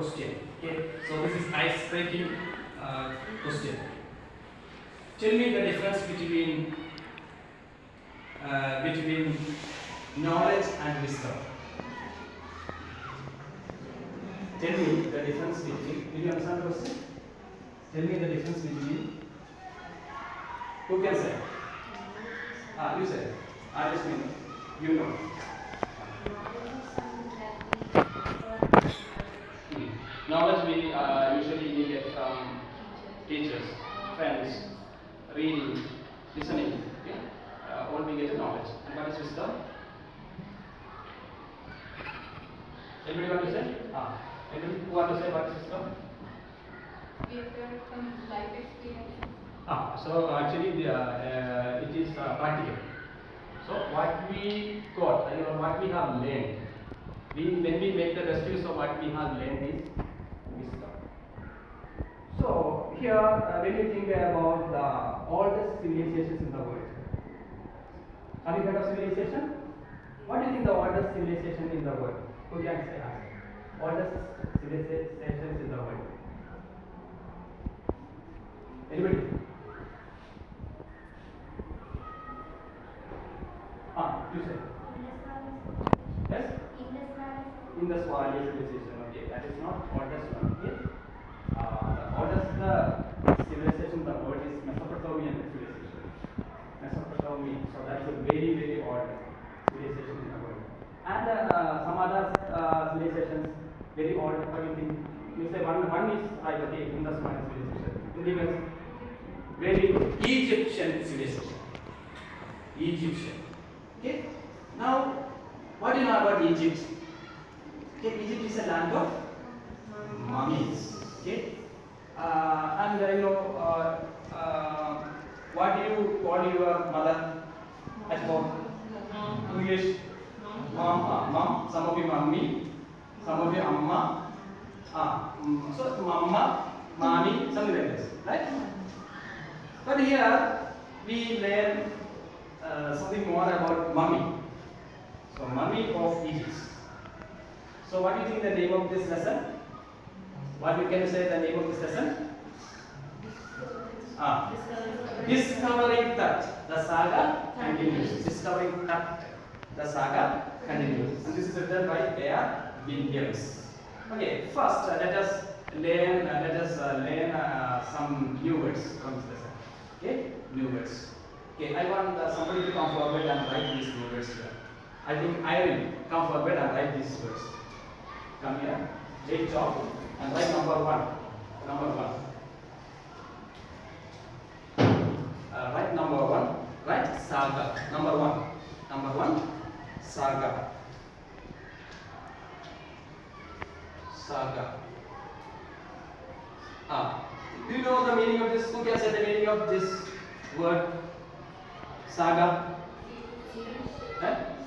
question. Okay, so this is ice-breaking question. Tell me the difference between knowledge and wisdom. Tell me the difference between. Did you understand the question? Tell me the difference between. Who can say? You say. I just mean you know. Knowledge we usually get from teachers, friends, reading, listening. Okay? All we get is knowledge. And what is wisdom? Anybody want to say? Anybody who want to say what is wisdom? We have learned from life experience. So actually it is practical. So what we got, what we have learned, when we make the best use of what we have learned is wisdom. So here when you think about the oldest civilizations in the world, have you heard of civilization? What do you think the oldest civilization in the world? Who can say that? Oldest civilizations in the world? Anybody? You say. Yes? Indus Valley civilization. Okay, that is not oldest one. Okay. The oldest civilization in the world is Mesopotamian civilization. Mesopotamia. So that is a very very old civilization in the world. And some other civilizations very old. What do you think? You say one is right. Okay, Indus Valley civilization. Because very good. Egyptian civilization. Egyptian. Okay. Now, what do you know about Egypt? Okay, Egypt is a land of mummies. Okay. And what do you call your mother at home? English. Mom. Some of you mummy. Some of you amma. So mama, mommy, something like this, right? But here we learn something more about mummy. So mummy of Egypt. So what do you think the name of this lesson? What you can say the name of this lesson? Discovering that the saga continues. Discovering that the saga continues. And this is written by A.R. Williams. Okay, first let us learn some new words from this lesson. Okay, new words. Okay, I want somebody to come forward and write these new words here. I think I will come forward and write these words. Come here, take chalk and write number 1. Number 1. Write number 1. Write saga. Number 1. Number 1. Saga. Saga. Do you know the meaning of this? Who can say the meaning of this word? Saga.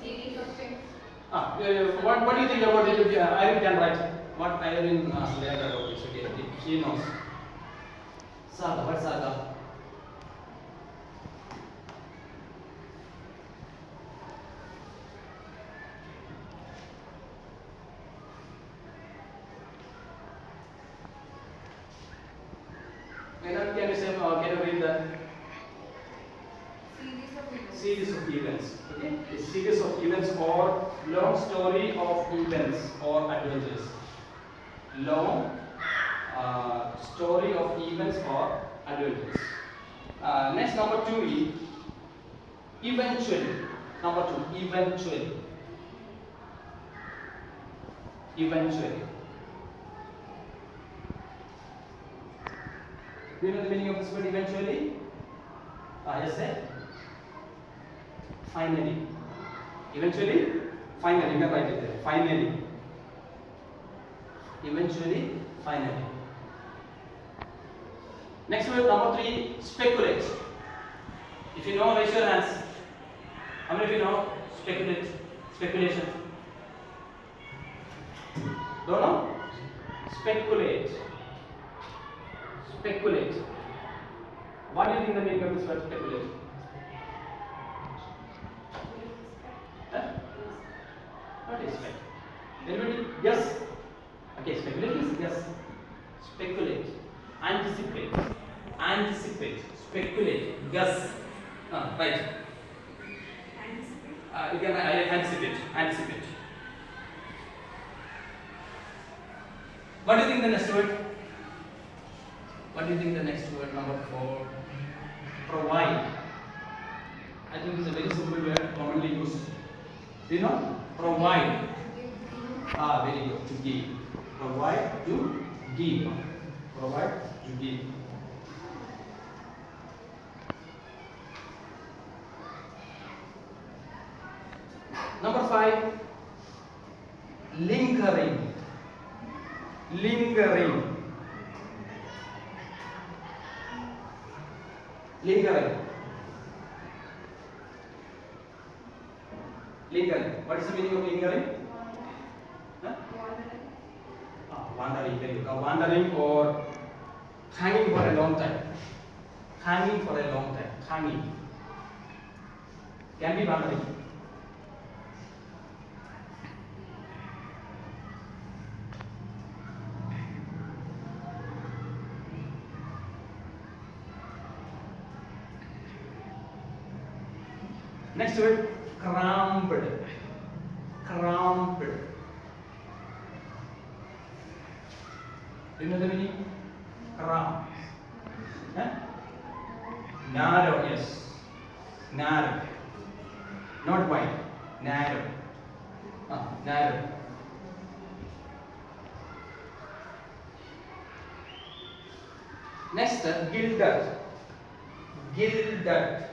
Series of things. What do you think about it? Irene can write. What Irene learned about this? Okay, she knows. Saga. What saga? Can you say? Can you read that? Series of events. Okay, a series of events or long story of events or adventures. Long story of events or adventures. Next, number 2 is eventually. Number 2, eventually. Eventually. Do you know the meaning of this word eventually? Yes, sir. Finally. Eventually, finally. You can write it there. Finally. Eventually, finally. Next word, number 3, speculate. If you know, raise your hands. How many of you know speculate? Speculation. Don't know? Speculate. Speculate. What do you think the meaning of this word speculate? Not expect. Anybody? Yes. Okay, speculate is yes. Speculate. Guess. Right. You can anticipate. Anticipate. What do you think the next word? What do you think the next word, number 4? Provide. I think it's a very simple word commonly used. Do you know? Provide. Very good. To give. Provide to give. Provide to give. Number 5. Lingering. Lingering. Lingering. Lingering. What is the meaning of lingering? Huh? Wandering. Very good. Wandering or hanging for a long time. Hanging for a long time. Hanging. Can be wandering. Next word, cramped. Cramped. Do you know the meaning? Cramp. Huh? Narrow, yes. Narrow. Not wide. Narrow. Narrow. Next, gilded. Gilded.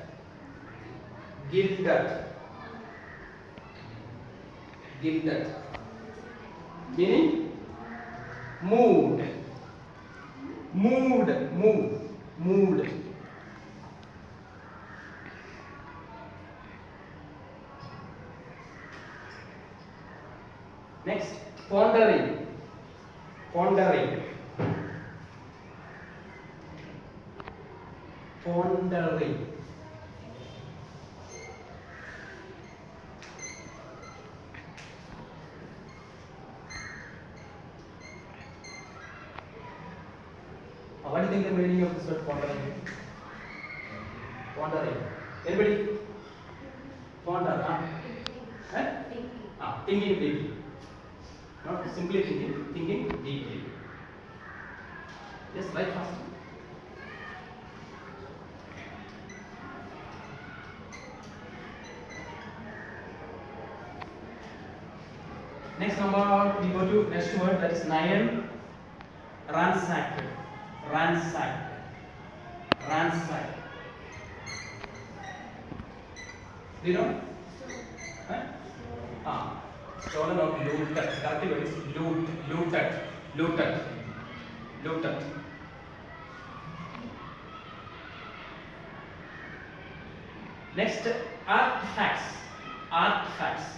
Gilded. Gilded. Meaning moved. Moved. Moved. Moved. Next, pondering. Pondering. Pondering. What do you think the meaning of this word pondering? Pondering. Anybody? Ponder, huh? Thinking deeply. Not simply thinking, thinking deeply. Just write fast. Next number, we go to next word, that is 9. Ransacked. Ransacked. Ransacked. Do you know? Stolen or looted. Correct word is looted. Looted. Looted. Next, artifacts. Artifacts.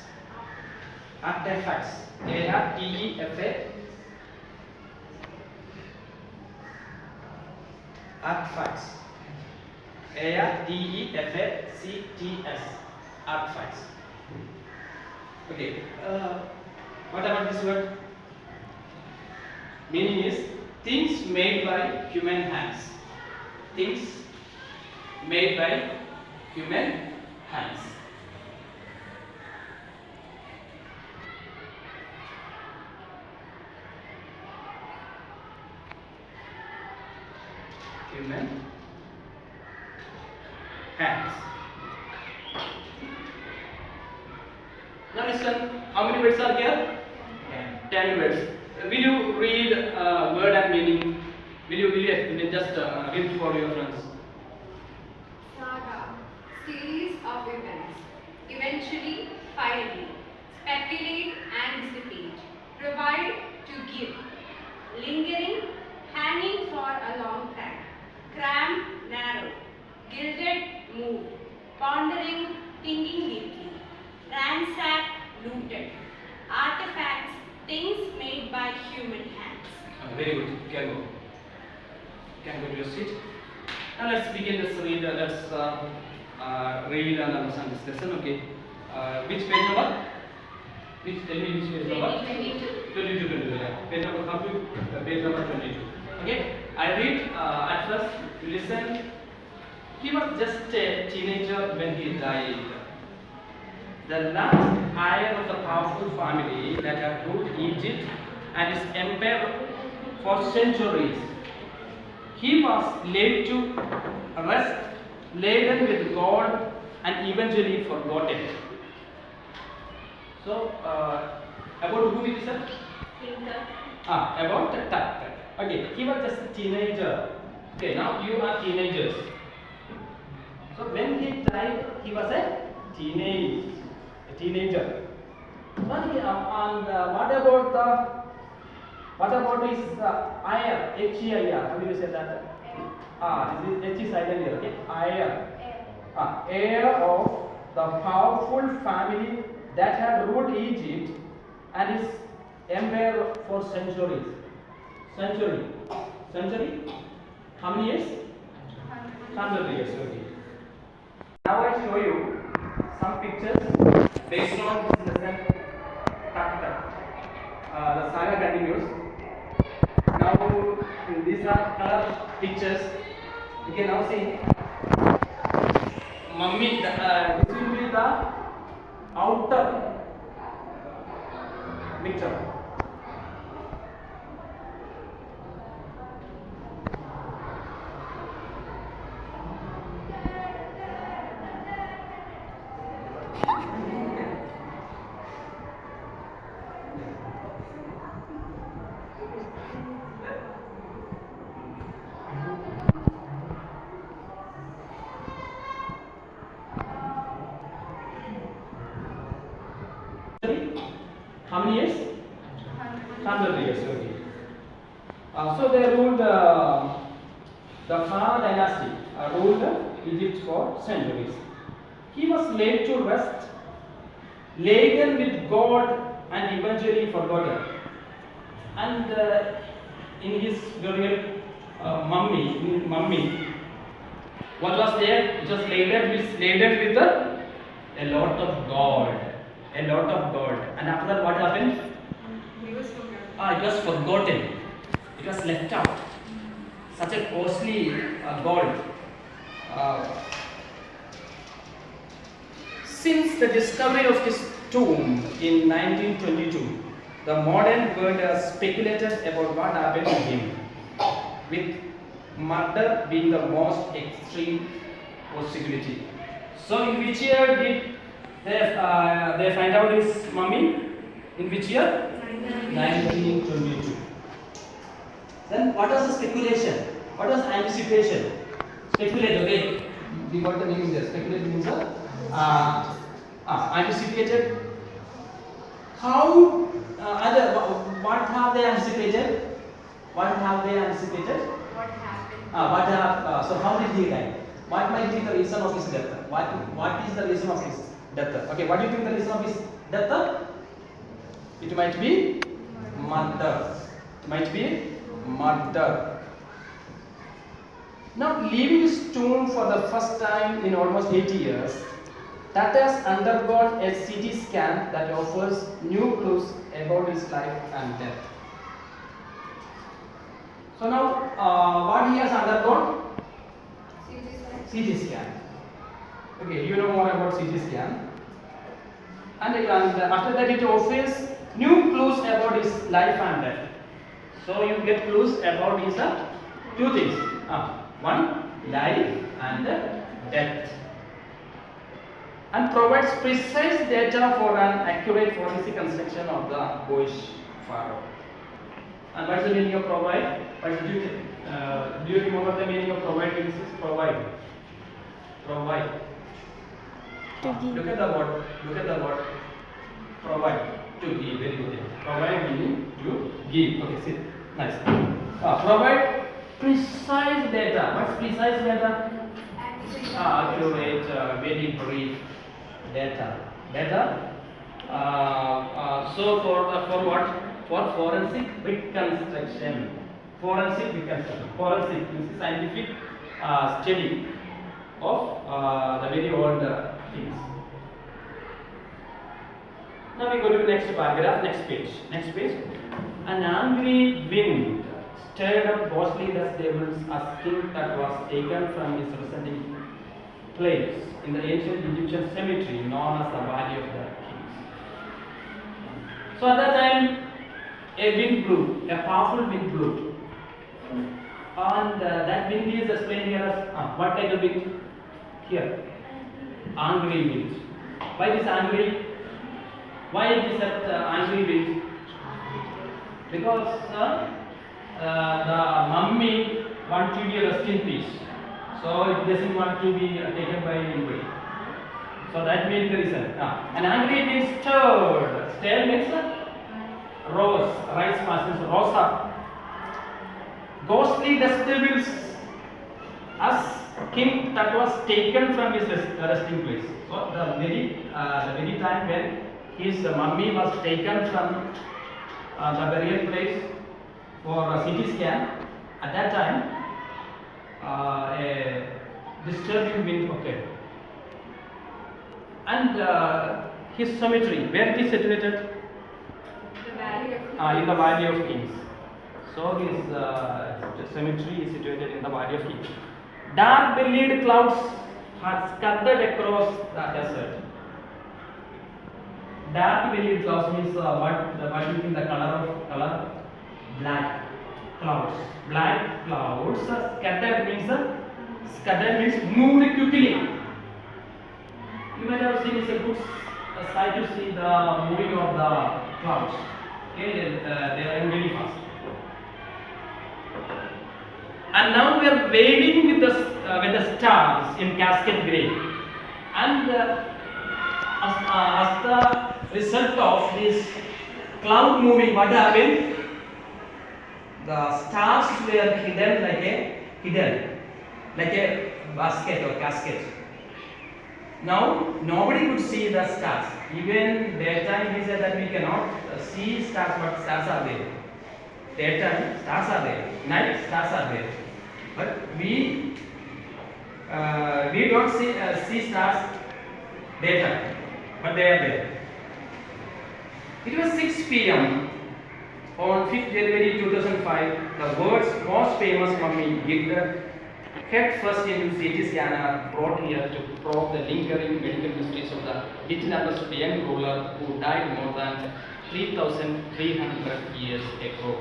Artifacts. A-R-T-E-F-A. Artifacts. A-R-T-E-F-A-C-T-S. Artifacts. Okay. What about this word? Meaning is things made by human hands. Things made by human hands. Human hands. Now listen, how many words are here? 10 words. Will you read word and meaning? Will you just read for your friends? Saga, series of events. Eventually, finally. Speculate and dissipate. Provide to give. Lingering, hanging for a long time. Cramped, narrow. Gilded, moved. Pondering, thinking deeply. Ransacked, looted. Artifacts, things made by human hands. Very good. Can go. Can go to your seat. Now let's begin this read. Let's read and understand this lesson. Okay. Which page number? Tell me which page number? 22. 22. Yeah. Page number 22. Page number 22. Okay. I read. At first, you listen He was just a teenager when he died. The last heir of the powerful family that had ruled Egypt and its empire for centuries. He was laid to rest, laden with gold, and eventually forgotten. So, about whom it is? About the Tut. Okay, he was just a teenager. Okay, now you are teenagers. So when he died, he was a teenager. But he, what about his heir? H-E-I-R. How do you say that? This is H is silent here. Okay, heir. Heir of the powerful family that had ruled Egypt and its empire for centuries. Century? How many years? 100 years. Okay. Now I show you some pictures based on this lesson. The saga continues. Now these are color pictures. You can now see mummy. This will be the outer picture. How many years? 100 years. Okay. So they ruled the Pharaoh dynasty ruled Egypt for centuries. He was laid to rest, laden with gold, and eventually forgotten. And in his burial mummy, what was there? It was laden with a lot of gold. And after that, what happened? He was forgotten. It was forgotten. It was left out. Such a costly gold. Since the discovery of this tomb in 1922, the modern world has speculated about what happened to him, with murder being the most extreme possibility. So, in which year did they find out his mummy? In which year? 1922. Then what was the speculation? What was anticipation? Speculate, okay. We got the name there. Speculate means anticipated. How what have they anticipated? What have they anticipated? What happened? So how did he die? What might be the reason of his death? What is the reason of his death? Okay, what do you think the reason of his death? It might be murder. It might be murder. Now, leaving his tomb for the first time in almost 80 years, that has undergone a CT scan that offers new clues about his life and death. So now, what he has undergone? CT scan. Okay, you know more about CT scan. And after that, it offers new clues about his life and death. So you get clues about his two things. One, life and death. And provides precise data for an accurate forensic construction of the Jewish pharaoh. And what is the meaning of provide? Do you remember the meaning of provide? This is provide. Provide. Look at the word. Provide. To give. Very good. Provide meaning to give. Okay, see. Nice. Provide precise data. What's precise data? Accurate, very brief data. So for what? For forensic reconstruction. Forensic is scientific study of the very old things. Now we go to the next paragraph, next page. An angry wind stirred up ghostly the stables, a skin that was taken from his place in the ancient Egyptian cemetery known as the Valley of the Kings. So at that time, a wind blew, a powerful wind blew, and that wind is explained here as what kind of wind? Here, angry wind. Why this angry? Why it is that angry wind? Because the mummy wants to be rest in peace, so it doesn't want to be taken by anybody. So that means the reason. And angry means stirred. Stirred means rose, rice masses, rose up. Ghostly dust devils as king that was taken from his resting place. So the very time when his mummy was taken from the burial place for a CT scan, at that time a disturbing wind occurred. And his cemetery, where it is situated? The Valley of In the Valley of Kings. So his cemetery is situated in the Valley of Kings. Dark bellied clouds had scattered across the desert. Dark bellied clouds means what do you think the color? Black clouds. Black clouds scattered means moved quickly. You might have seen it's a good sight to see the moving of the clouds. Okay, they are very fast. And now we are waiting with the stars in cascade grey. And as the result of this cloud moving, what happened? The stars were hidden like a basket or casket. Now nobody could see the stars. Even daytime we said that we cannot see stars, but stars are there. Daytime stars are there. Night stars are there. But we don't see stars daytime, but they are there. It was 6 p.m. on 5th January 2005. The world's most famous mummy, Gilded, head first into CT scanner, brought here to probe the lingering medical mysteries of the little understood young ruler who died more than 3,300 years ago.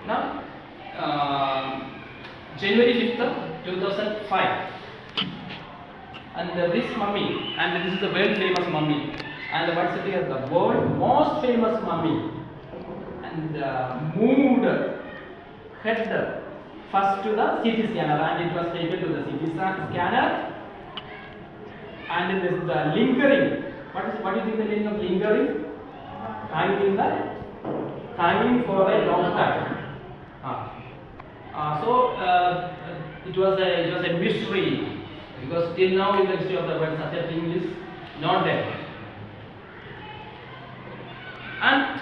Now, January 5th, 2005, and this mummy, and this is the world famous mummy, and what's it here? The world most famous mummy, and moved head first to the CT scanner, and it was taken to the CT scanner, and this the lingering. What is the meaning of lingering? Hanging for a long time. It was a mystery, because till now in the history of the world such a thing is not there. And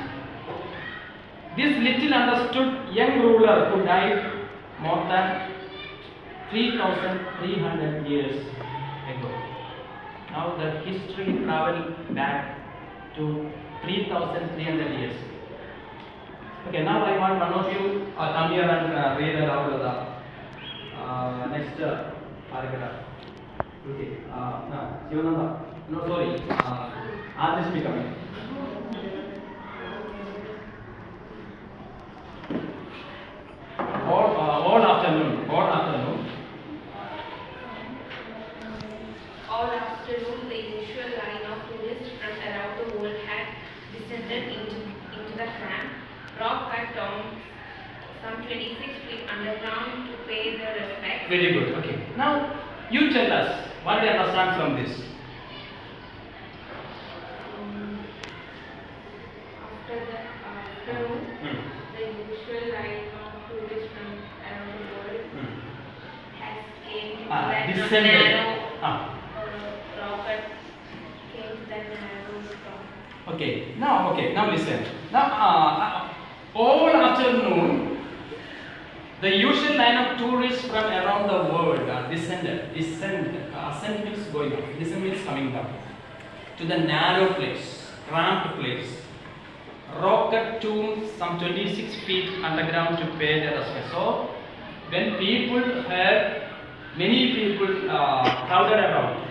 this little understood young ruler who died more than 3,300 years ago. Now the history traveled back to 3,300 years. Okay, now I want one of you come here and read aloud the next paragraph. Okay, now Sivananda. No, sorry, Adesh be coming. All afternoon. All afternoon, the usual line of tourists from around the world had descended into the camp, rock cut down some 26 feet underground to pay their respects. Very good. Okay. Now you tell us what do you understand from this? After the afternoon, the usual line of tourists from around the world has came to that descended. narrow rocket came to that narrow spot. Okay. Now listen. Now all afternoon, the usual line of tourists from around the world descended. Ascent means going up. Descent means coming down to the narrow place, cramped place. Rocket tomb some 26 feet underground to pay their respect. So when people heard many people crowded around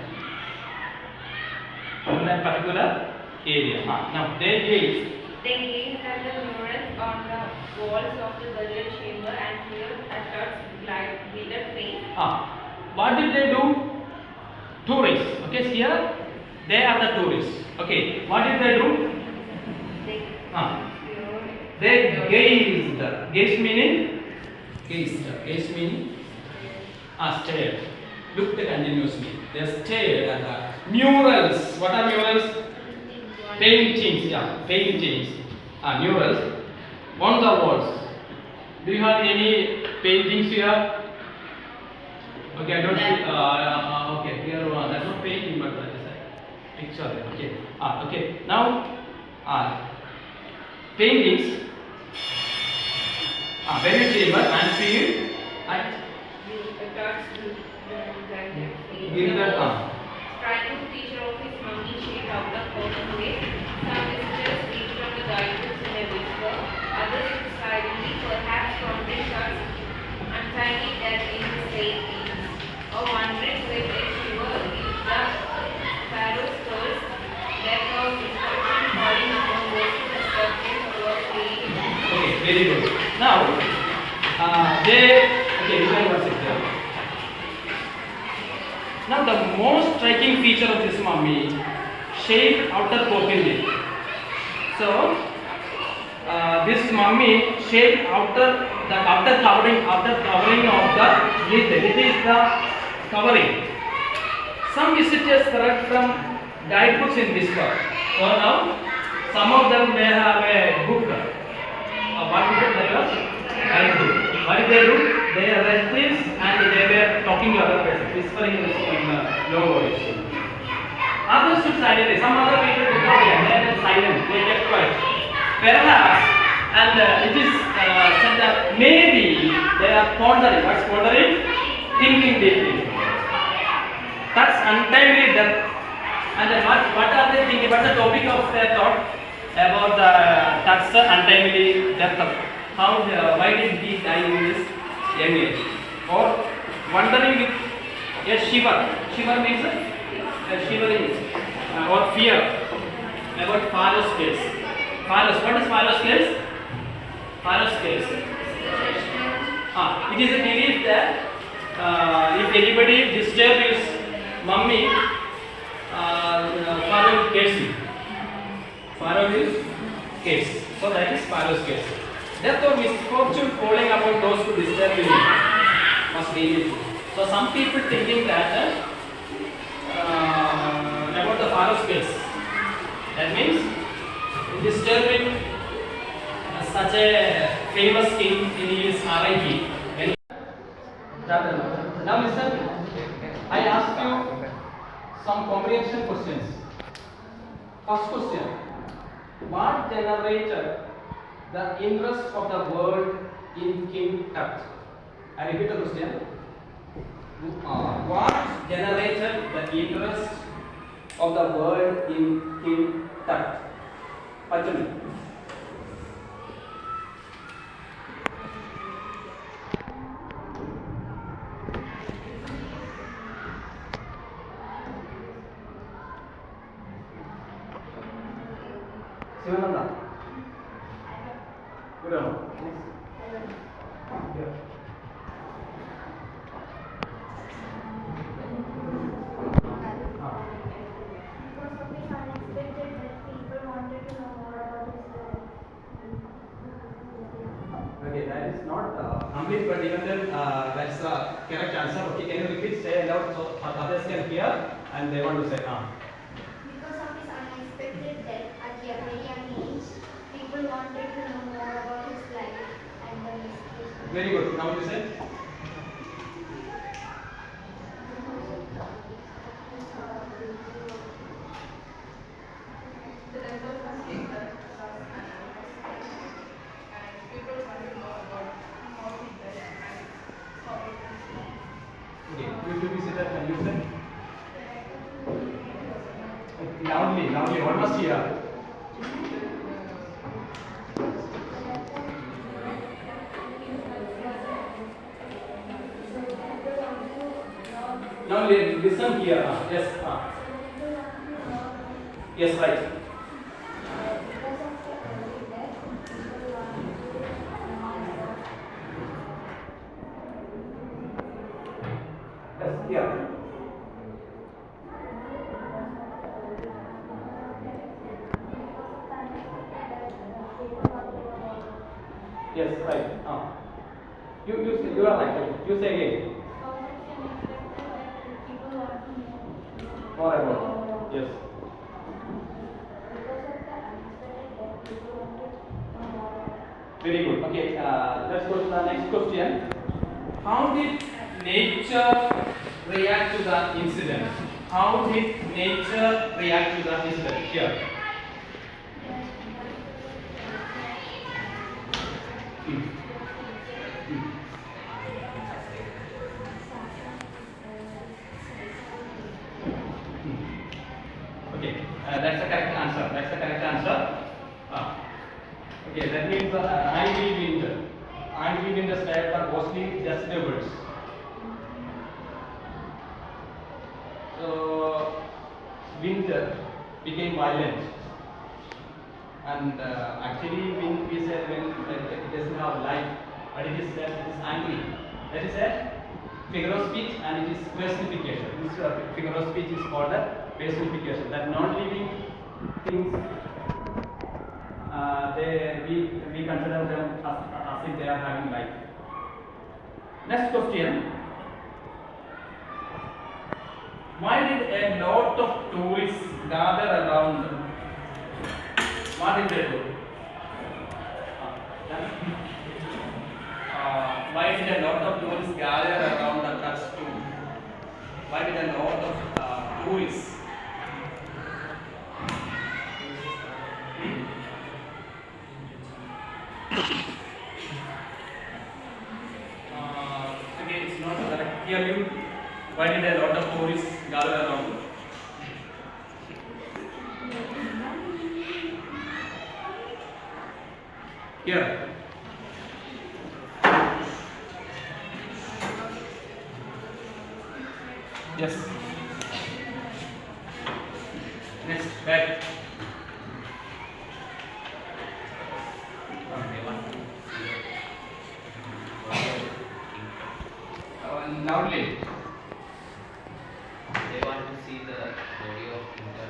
in that particular area. Now they gazed. They gazed at the murals on the walls of the burial chamber and peered at Tut's withered face. What did they do? Tourists. Okay, here they are the tourists. Okay, what did they do? They gazed. Gaze meaning? Gazed. Gaze meaning? Stared. Looked continuously. They stared at the murals. What are murals? Paintings. Yeah, paintings. Murals on the walls. Do you have any paintings here? Okay, I don't see. Okay, here that's not painting, but that is a picture. Okay. Okay. Now, paintings. Burial chamber and field. Give that. Striking feature of his mummy shaped out the common way. Some visitors read from the guidebooks in a whisper. Others sit silently, perhaps pondering Tut's untimely death in his late teens, or wondering with a shiver if the pharaoh's curse, death of destruction falling upon those who disturb him was really. Okay, very good. Now, okay, you can watch it there. Now, the most striking feature of this mummy, shaped outer coffin. So, this mummy shaped outer covering of the lid. Lid is the covering. Some visitors read from guidebooks in whisper. So now, some of them may have a book. What is it? Guidebook. What did they do? They read this and they were talking to other persons, whispering in low voice. Others stood silently. Some other people did not hear. They were silent. They kept quiet. Perhaps, and it is said that maybe they are pondering. What's pondering? Thinking deeply. That's untimely death. And then what are they thinking? What's the topic of their thought about that's the untimely death of why did he die in this young age? Or wondering with a shiver. Shiver means a shivering or fear about Pharaoh's case. What is Pharaoh's case? Pharaoh's case. It is a belief that if anybody disturbs his mummy, Pharaoh will curse him. Pharaoh will curse. So that is Pharaoh's case. Death or misfortune falling upon those who disturb him must be it. So some people thinking that about the Pharaoh's case. That means disturbing such a famous king in his RIP. Now listen, I ask you some comprehension questions. First question: what generated the interest of the world in King Tut? I repeat the question. What generated the interest of the world in King Tut? Pachami. Sivananda. Good enough. Yeah. Okay, that is not complete, but even then that's the correct answer. Okay, can you repeat, say aloud so others can hear and they want to say Because of his unexpected death at a very young age, people wanted to know more about his life and the mysteries. Very good. Now you say. Okay, you be seated and you say. Loudly, what must hear? Now listen here. Yes. Yes, right. Because of the early death, people want to Yes, here. Yes, right. You are right. You say again. More about. Yes. Very good. Okay. Let's go to the next question. How did nature react to the incident? How did nature react to the incident? Here. Okay, that's the correct answer. That's the correct answer. Okay, that means angry wind spread are mostly just the words. So wind became violent, and actually wind we said when it doesn't have life, but it is angry. That is a figure of speech, and it is personification. This figure of speech is called the personification. That non-living things, we consider them as if they are having life. Next question. Why did a lot of tourists gather around? What did they do? Why did a lot of tourists gather around the church too? Why did a lot of tourists? Okay, it's not correct. Here you. Why did a lot of tourists gather around? Here. Yes. Next, back. Loudly. They want to see the body of Inter.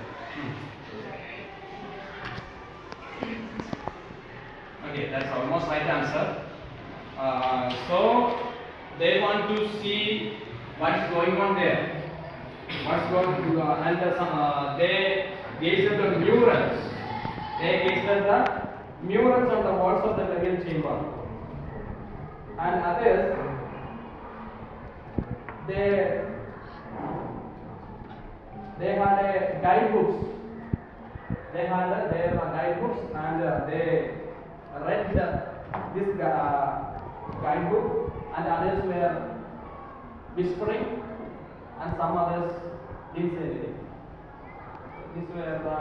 Okay, that's almost right answer. So they want to see what's going on there. What's going on, and they gaze at the murals. They gaze at the murals on the walls of the burial chamber. And others, they had a guidebooks. They had their guidebooks, and they read this guidebook, and others were whispering, and some others didn't say anything. These were the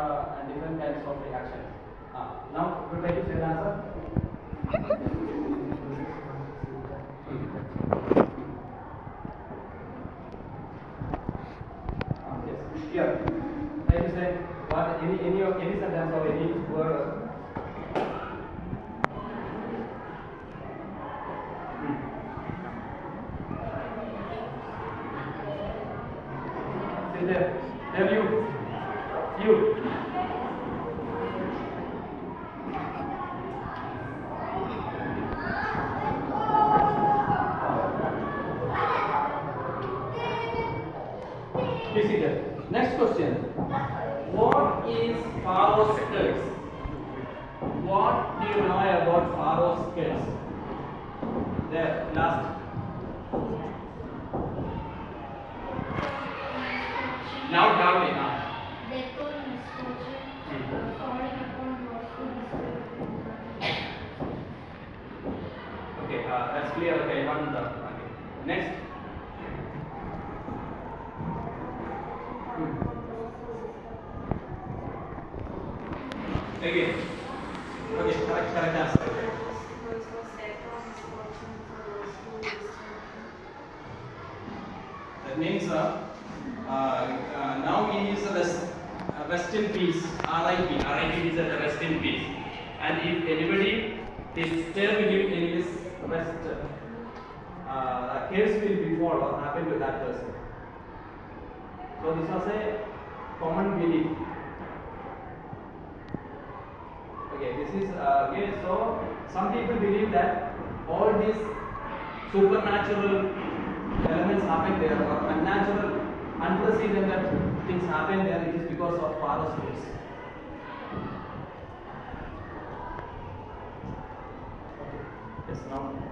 different kinds of reactions. Now, would you like to say the answer? Yes. Here, like you say, what any sentence or any word. Sit there. Tell you. Please sit there. Next question. What is Pharaoh's curse? What do you know about Pharaoh's curse? There, last. Loudly now. Death or misfortune, falling upon those who destroy. Okay, that's clear. Okay, okay. Next. Again. Okay, correct answer. That means rest in peace, RIP, RIP is a rest in peace. And if anybody disturb him in his rest, a curse will befall or happen to that person. So this was a common belief. Okay, this is okay. So some people believe that all these supernatural elements happen there, or unnatural, unprecedented things happen there. It is because of father spirits. Okay. Yes, now.